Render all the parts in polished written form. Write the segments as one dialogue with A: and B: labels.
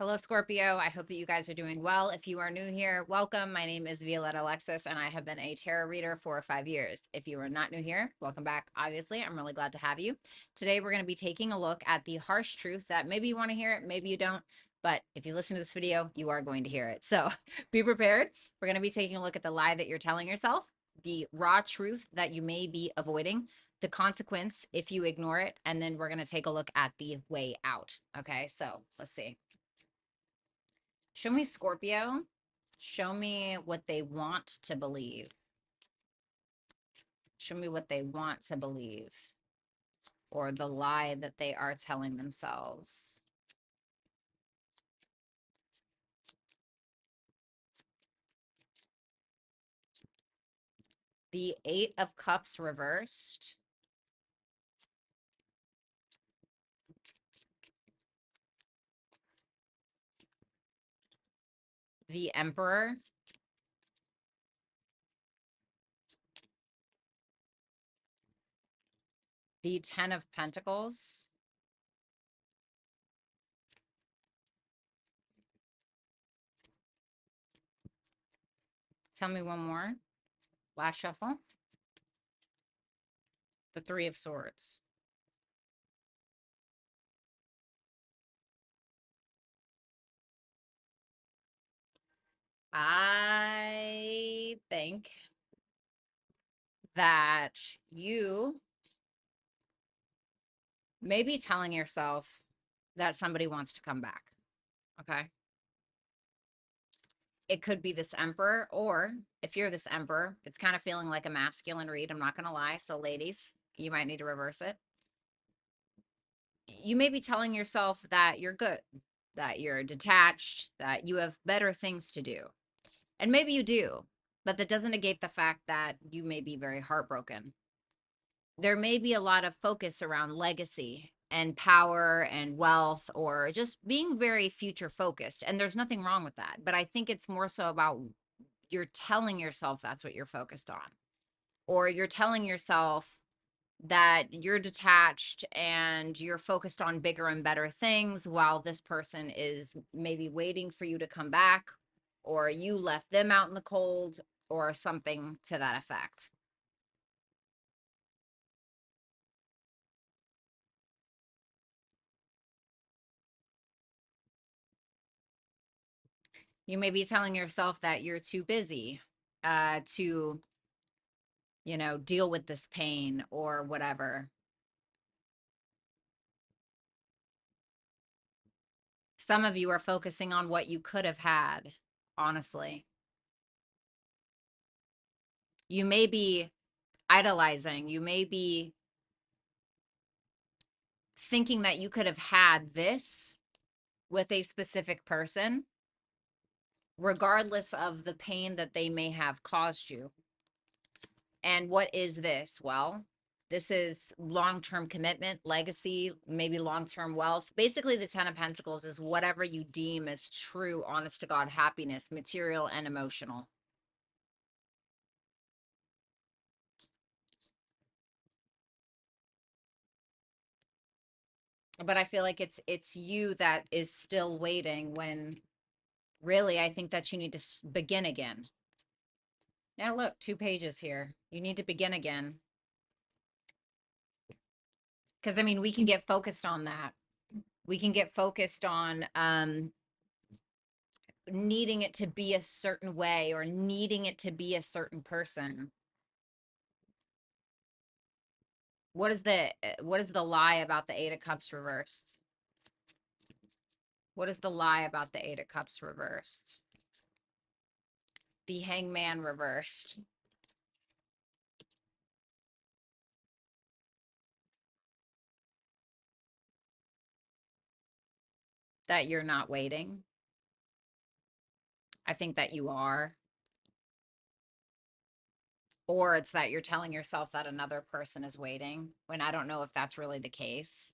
A: Hello, Scorpio. I hope that you guys are doing well. If you are new here, welcome. My name is Violetta Alexis, and I have been a tarot reader for 5 years. If you are not new here, welcome back. Obviously, I'm really glad to have you. Today, we're going to be taking a look at the harsh truth that maybe you want to hear it, maybe you don't. But if you listen to this video, you are going to hear it. So be prepared. We're going to be taking a look at the lie that you're telling yourself, the raw truth that you may be avoiding, the consequence if you ignore it, and then we're going to take a look at the way out. Okay, so let's see. Show me Scorpio. Show me what they want to believe. Show me what they want to believe, or the lie that they are telling themselves. The Eight of Cups reversed. The Emperor. The Ten of Pentacles. Tell me one more. Last shuffle. The Three of Swords. I think that you may be telling yourself that somebody wants to come back. Okay. It could be this Emperor, or if you're this Emperor, it's kind of feeling like a masculine read. I'm not going to lie. So, ladies, you might need to reverse it. You may be telling yourself that you're good, that you're detached, that you have better things to do. And maybe you do, but that doesn't negate the fact that you may be very heartbroken. There may be a lot of focus around legacy and power and wealth, or just being very future focused. And there's nothing wrong with that. But I think it's more so about you're telling yourself that's what you're focused on, or you're telling yourself that you're detached and you're focused on bigger and better things while this person is maybe waiting for you to come back, or you left them out in the cold, or something to that effect. You may be telling yourself that you're too busy to, deal with this pain or whatever. Some of you are focusing on what you could have had, honestly. You may be idolizing, you may be thinking that you could have had this with a specific person, regardless of the pain that they may have caused you. And what is this? Well, this is long-term commitment, legacy, maybe long-term wealth. Basically, the Ten of Pentacles is whatever you deem as true, honest to God happiness, material and emotional. But I feel like it's you that is still waiting, when really I think that you need to begin again. Now look, 2 pages here. You need to begin again. Because I mean, we can get focused on that. We can get focused on needing it to be a certain way, or needing it to be a certain person. What is the lie about the Eight of Cups reversed? What is the lie about the Eight of Cups reversed? The Hangman reversed. That you're not waiting. I think that you are. Or it's that you're telling yourself that another person is waiting, when I don't know if that's really the case.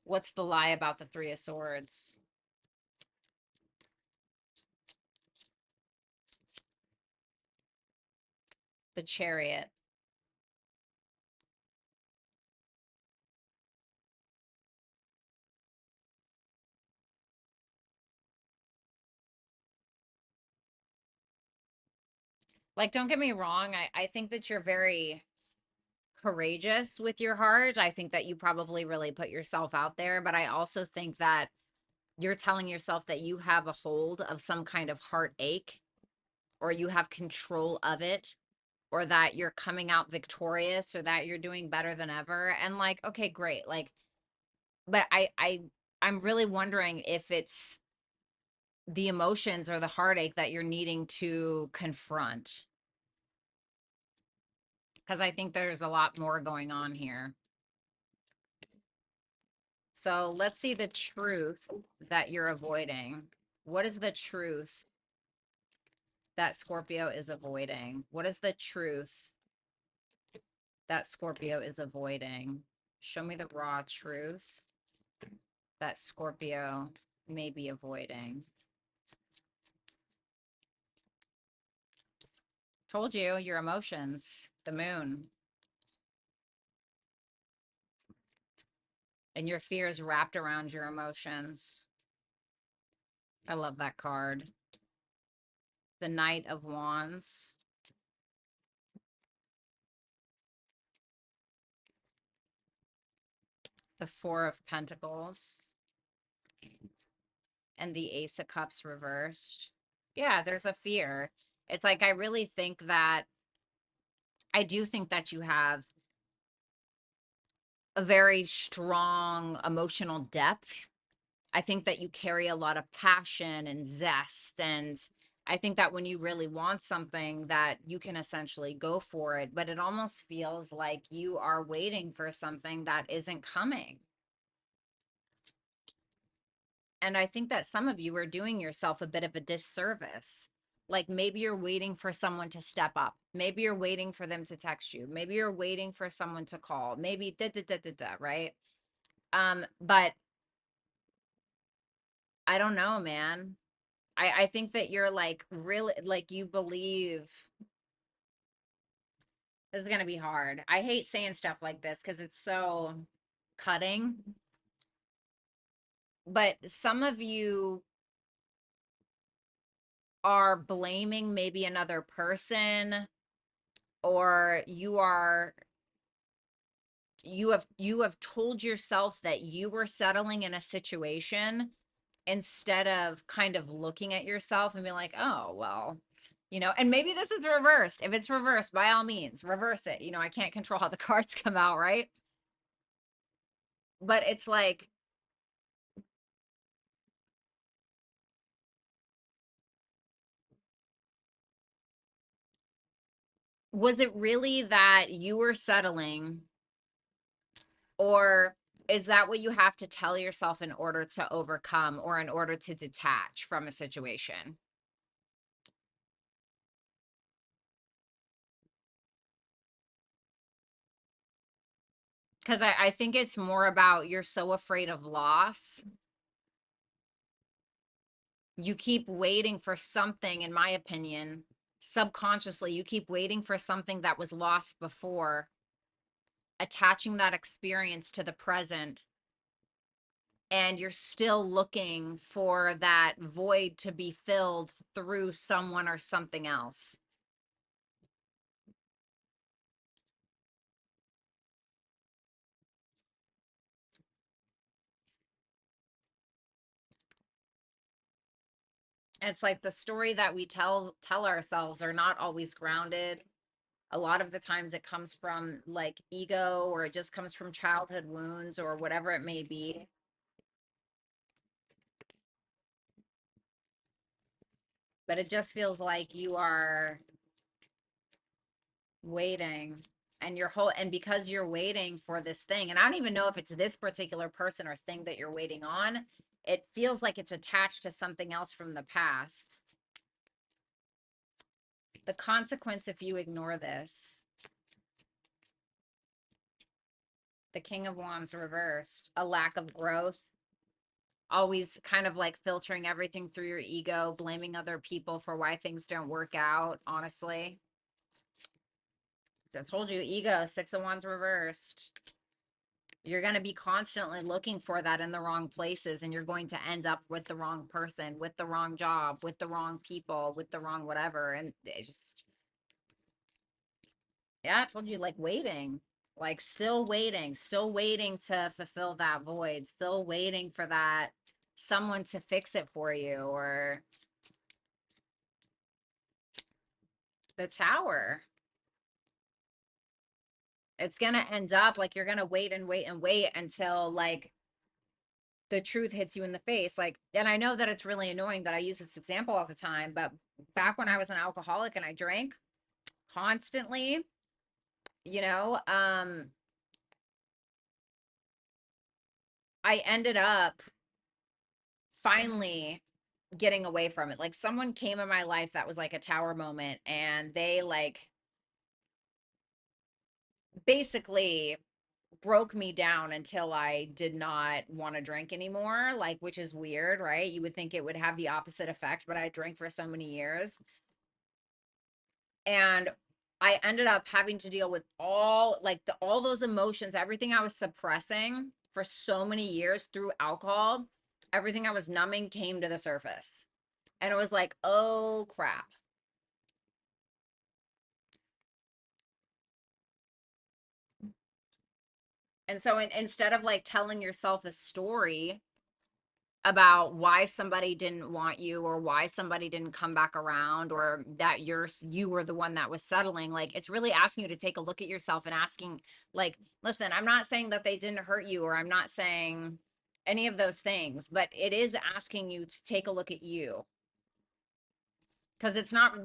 A: What's the lie about the Three of Swords? The Chariot. Like, don't get me wrong. I think that you're very courageous with your heart. I think that you probably really put yourself out there, but I also think that you're telling yourself that you have a hold of some kind of heartache, or you have control of it, or that you're coming out victorious, or that you're doing better than ever. And like, okay, great. Like, but I'm really wondering if it's the emotions or the heartache that you're needing to confront, because I think there's a lot more going on here. So let's see the truth that you're avoiding. What is the truth that Scorpio is avoiding? What is the truth that Scorpio is avoiding? Show me the raw truth that Scorpio may be avoiding. Told you, your emotions, the moon, and your fears wrapped around your emotions. I love that card. The Knight of Wands. The Four of Pentacles. And the Ace of Cups reversed. Yeah, there's a fear. It's like, I really think that, I do think that you have a very strong emotional depth. I think that you carry a lot of passion and zest. And I think that when you really want something, that you can essentially go for it. But it almost feels like you are waiting for something that isn't coming. And I think that some of you are doing yourself a bit of a disservice. Like, maybe you're waiting for someone to step up. Maybe you're waiting for them to text you. Maybe you're waiting for someone to call. Maybe right? But I don't know, man. I think that you're like, really, like, you believe this is gonna be hard. I hate saying stuff like this because it's so cutting. But some of you are blaming maybe another person, or you have told yourself that you were settling in a situation, instead of kind of looking at yourself and being like, oh well, and maybe this is reversed. If it's reversed, by all means reverse it. I can't control how the cards come out, right? But it's like, was it really that you were settling, or is that what you have to tell yourself in order to overcome, or in order to detach from a situation? Because I think it's more about, you're so afraid of loss. You keep waiting for something, in my opinion, subconsciously, you keep waiting for something that was lost before, attaching that experience to the present, and you're still looking for that void to be filled through someone or something else. It's like the story that we tell ourselves are not always grounded. A lot of the times it comes from like ego, or it just comes from childhood wounds, or whatever it may be. But it just feels like you are waiting, and because you're waiting for this thing, and I don't even know if it's this particular person or thing that you're waiting on. It feels like it's attached to something else from the past. The consequence if you ignore this. The King of Wands reversed. A lack of growth. Always kind of like filtering everything through your ego, blaming other people for why things don't work out, honestly. So I told you, ego, Six of Wands reversed. You're going to be constantly looking for that in the wrong places, and you're going to end up with the wrong person, with the wrong job, with the wrong people, with the wrong whatever. And it just, Yeah, I told you, like waiting, like still waiting to fulfill that void, still waiting for that someone to fix it for you, or the Tower. It's gonna end up like you're gonna wait and wait and wait until like the truth hits you in the face. Like, and I know that it's really annoying that I use this example all the time, but back when I was an alcoholic and I drank constantly, you know, I ended up finally getting away from it. Like someone came in my life that was like a tower moment, and they like basically broke me down until I did not want to drink anymore, like, which is weird, right? You would think it would have the opposite effect, but I drank for so many years. And I ended up having to deal with all like all those emotions, everything I was suppressing for so many years through alcohol, everything I was numbing came to the surface. And it was like, oh crap. And so instead of like telling yourself a story about why somebody didn't want you, or why somebody didn't come back around, or that you were the one that was settling, like it's really asking you to take a look at yourself and asking, like, listen, I'm not saying that they didn't hurt you, or I'm not saying any of those things, but it is asking you to take a look at you, because it's not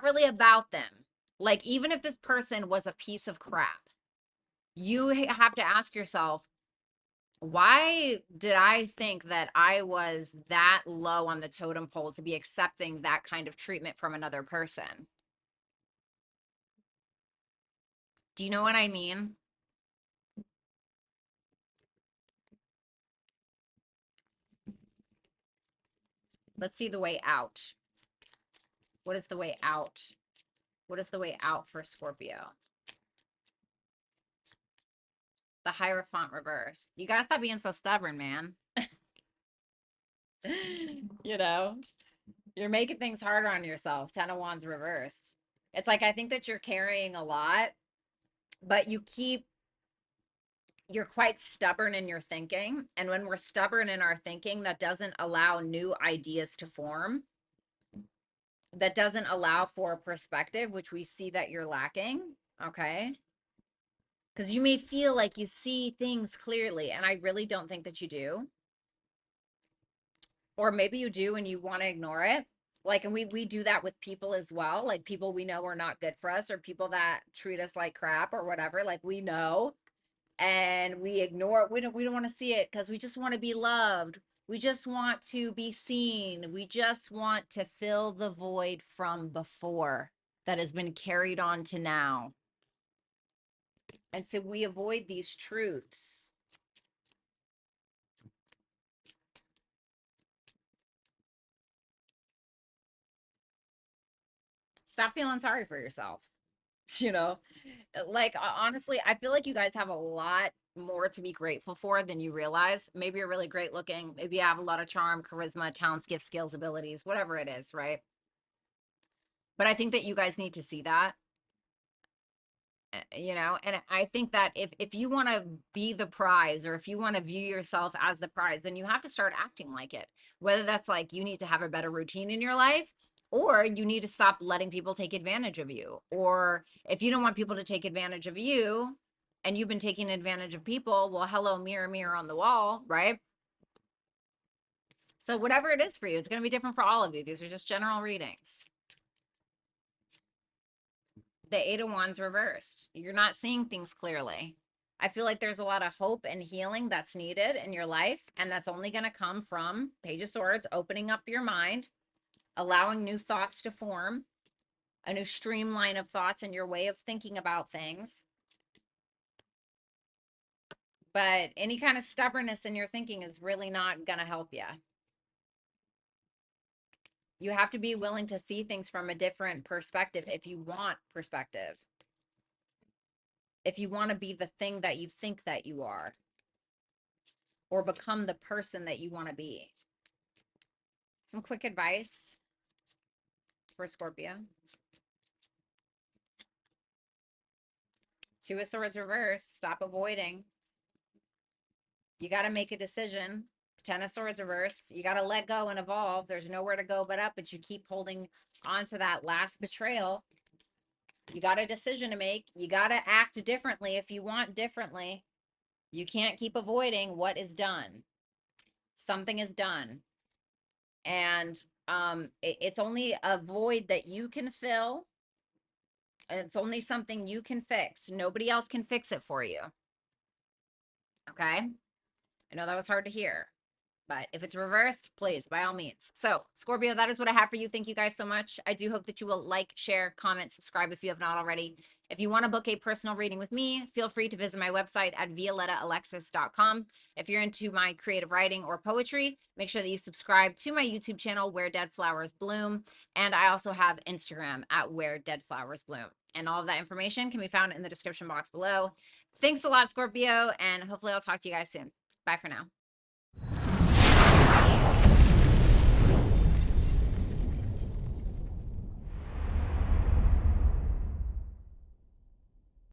A: really about them. Like, even if this person was a piece of crap, you have to ask yourself, why did I think that I was that low on the totem pole to be accepting that kind of treatment from another person? Do you know what I mean? Let's see the way out. What is the way out? What is the way out for Scorpio? The Hierophant reverse. You gotta stop being so stubborn, man. You know, you're making things harder on yourself. Ten of Wands reversed. It's like, I think that you're carrying a lot, but you're quite stubborn in your thinking. And when we're stubborn in our thinking, that doesn't allow new ideas to form, that doesn't allow for perspective, which we see that you're lacking. Okay. Because you may feel like you see things clearly, and I really don't think that you do. Or maybe you do and you want to ignore it. Like, and we do that with people as well, like people we know are not good for us, or people that treat us like crap or whatever, like we know, and we ignore it. We don't want to see it because we just want to be loved. We just want to be seen. We just want to fill the void from before that has been carried on to now. And so we avoid these truths. Stop feeling sorry for yourself. You know, like honestly, I feel like you guys have a lot more to be grateful for than you realize. Maybe you're really great looking. Maybe you have a lot of charm, charisma, talents, gifts, skills, abilities, whatever it is, right? But I think that you guys need to see that, you know, and I think that if you want to be the prize, or if you want to view yourself as the prize, then you have to start acting like it. Whether that's like you need to have a better routine in your life, or you need to stop letting people take advantage of you, or if you don't want people to take advantage of you and you've been taking advantage of people, well, hello, mirror, mirror on the wall, right? So whatever it is for you, it's going to be different for all of you. These are just general readings. The Eight of Wands reversed. You're not seeing things clearly. I feel like there's a lot of hope and healing that's needed in your life, and that's only going to come from Page of Swords, opening up your mind, allowing new thoughts to form, a new streamline of thoughts and your way of thinking about things. But any kind of stubbornness in your thinking is really not going to help you. You have to be willing to see things from a different perspective if you want perspective. If you want to be the thing that you think that you are, or become the person that you want to be. Some quick advice for Scorpio. Two of Swords reverse. Stop avoiding. You got to make a decision. Ten of Swords reverse. You got to let go and evolve. There's nowhere to go but up, but you keep holding on to that last betrayal. You got a decision to make. You got to act differently if you want differently. You can't keep avoiding what is done. Something is done. And it's only a void that you can fill. And it's only something you can fix. Nobody else can fix it for you. Okay? I know that was hard to hear. But if it's reversed, please, by all means. So, Scorpio, that is what I have for you. Thank you guys so much. I do hope that you will like, share, comment, subscribe if you have not already. If you want to book a personal reading with me, feel free to visit my website at violettaalexis.com. If you're into my creative writing or poetry, make sure that you subscribe to my YouTube channel, Where Dead Flowers Bloom. And I also have Instagram at Where Dead Flowers Bloom. And all of that information can be found in the description box below. Thanks a lot, Scorpio, and hopefully I'll talk to you guys soon. Bye for now.